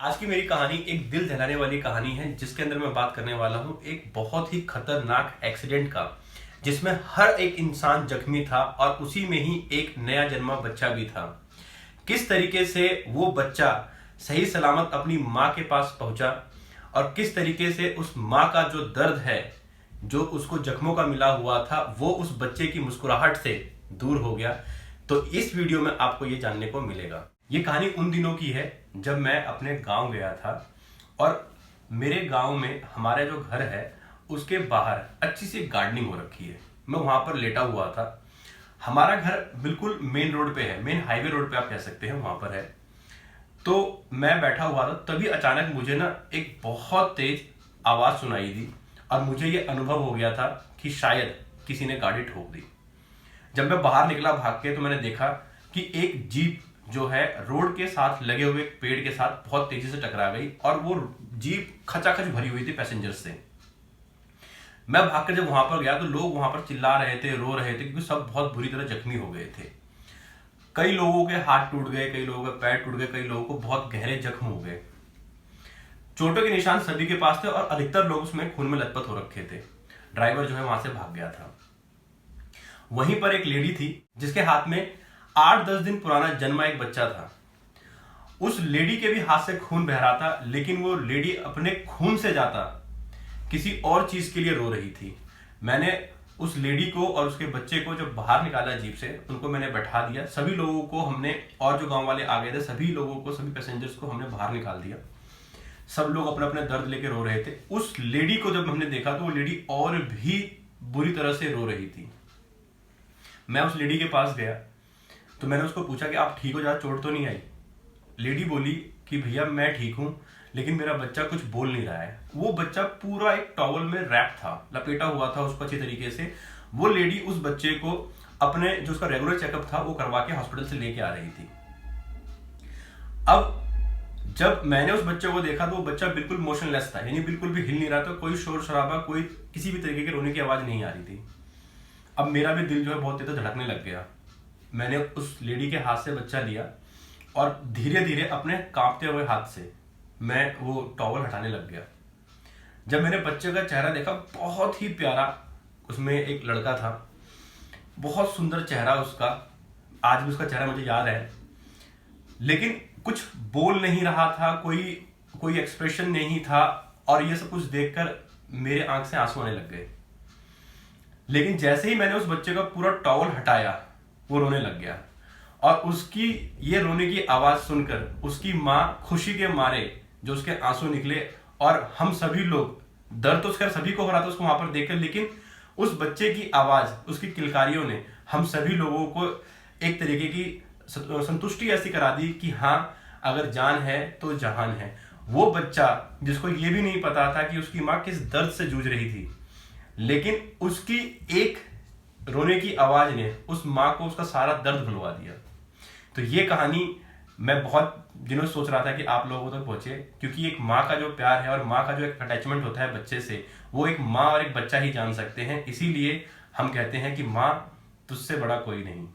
आज की मेरी कहानी एक दिल दहलाने वाली कहानी है जिसके अंदर मैं बात करने वाला हूँ एक बहुत ही खतरनाक एक्सीडेंट का, जिसमें हर एक इंसान जख्मी था और उसी में ही एक नया जन्मा बच्चा भी था। किस तरीके से वो बच्चा सही सलामत अपनी माँ के पास पहुंचा और किस तरीके से उस माँ का जो दर्द है, जो उसको जख्मों का मिला हुआ था, वो उस बच्चे की मुस्कुराहट से दूर हो गया। तो इस वीडियो में आपको ये जानने को मिलेगा। ये कहानी उन दिनों की है जब मैं अपने गांव गया था और मेरे गांव में हमारा जो घर है उसके बाहर अच्छी सी गार्डनिंग हो रखी है। मैं वहां पर लेटा हुआ था। हमारा घर बिल्कुल मेन रोड पे है, मेन हाईवे रोड पे आप कह सकते हैं, वहां पर है। तो मैं बैठा हुआ था, तभी अचानक मुझे ना एक बहुत तेज आवाज सुनाई दी और मुझे ये अनुभव हो गया था कि शायद किसी ने गाड़ी ठोक दी। जब मैं बाहर निकला भाग के तो मैंने देखा कि एक जीप जो है रोड के साथ लगे हुए एक पेड़ के साथ बहुत तेजी से टकरा गई और वो जीप खचाखच भरी हुई थी पैसेंजर से। मैं भागकर जब वहां पर गया तो लोग वहां पर चिल्ला रहे थे, रो रहे थे, क्योंकि सब बहुत बुरी तरह जख्मी हो गए थे। कई लोगों के हाथ टूट गए, कई लोगों के पैर टूट गए, कई लोगों को बहुत गहरे जख्म हो गए। चोटों के निशान सभी के पास थे और अधिकतर लोग उसमें खून में लथपथ हो रखे थे। ड्राइवर जो है वहां से भाग गया था। वहीं पर एक लेडी थी जिसके हाथ में 8-10 दिन पुराना जन्मा एक बच्चा था। उस लेडी के भी हाथ से खून बह रहा था, लेकिन वो लेडी अपने खून से ज्यादा किसी और चीज के लिए रो रही थी। मैंने उस लेडी को और उसके बच्चे को जब बाहर निकाला जीप से, उनको मैंने बैठा दिया। सभी लोगों को हमने, और जो गांव वाले आ गए थे, सभी लोगों को, सभी पैसेंजर्स को हमने बाहर निकाल दिया। सब लोग अपने अपने दर्द लेके रो रहे थे। उस लेडी को जब हमने देखा तो वो लेडी और भी बुरी तरह से रो रही थी। मैं उस लेडी के पास गया तो मैंने उसको पूछा कि आप ठीक हो, ज्यादा चोट तो नहीं आई? लेडी बोली कि भैया मैं ठीक हूं, लेकिन मेरा बच्चा कुछ बोल नहीं रहा है। वो बच्चा पूरा एक टॉवल में रैप था, लपेटा हुआ था उसको अच्छी तरीके से। वो लेडी उस बच्चे को अपने जो उसका रेगुलर चेकअप था वो करवा के हॉस्पिटल से लेके आ रही थी। अब जब मैंने उस बच्चे को देखा तो वो बच्चा बिल्कुल मोशनलेस था, यानी बिल्कुल भी हिल नहीं रहा था। कोई शोर शराबा, कोई किसी भी तरीके के रोने की आवाज नहीं आ रही थी। अब मेरा भी दिल जो है बहुत तेज धड़कने लग गया। मैंने उस लेडी के हाथ से बच्चा लिया और धीरे धीरे अपने कांपते हुए हाथ से मैं वो टॉवल हटाने लग गया। जब मैंने बच्चे का चेहरा देखा, बहुत ही प्यारा, उसमें एक लड़का था, बहुत सुंदर चेहरा उसका। आज भी उसका चेहरा मुझे याद है, लेकिन कुछ बोल नहीं रहा था, कोई कोई एक्सप्रेशन नहीं था। और ये सब कुछ देखकर मेरे आंख से आंसू आने लग गए। लेकिन जैसे ही मैंने उस बच्चे का पूरा टॉवल हटाया, वो रोने लग गया। और उसकी ये रोने की आवाज सुनकर उसकी माँ खुशी के मारे जो उसके आंसू निकले, और हम सभी लोग, दर्द तो उसका सभी को हो रहा था उसको वहां पर देखकर, लेकिन उस बच्चे की आवाज, उसकी किलकारियों ने हम सभी लोगों को एक तरीके की संतुष्टि ऐसी करा दी कि हाँ, अगर जान है तो जहान है। वो बच्चा जिसको ये भी नहीं पता था कि उसकी माँ किस दर्द से जूझ रही थी, लेकिन उसकी एक रोने की आवाज ने उस माँ को उसका सारा दर्द भुलवा दिया। तो ये कहानी मैं बहुत दिनों से सोच रहा था कि आप लोगों तक पहुंचे, क्योंकि एक माँ का जो प्यार है और माँ का जो एक अटैचमेंट होता है बच्चे से, वो एक माँ और एक बच्चा ही जान सकते हैं। इसीलिए हम कहते हैं कि माँ तुझसे बड़ा कोई नहीं।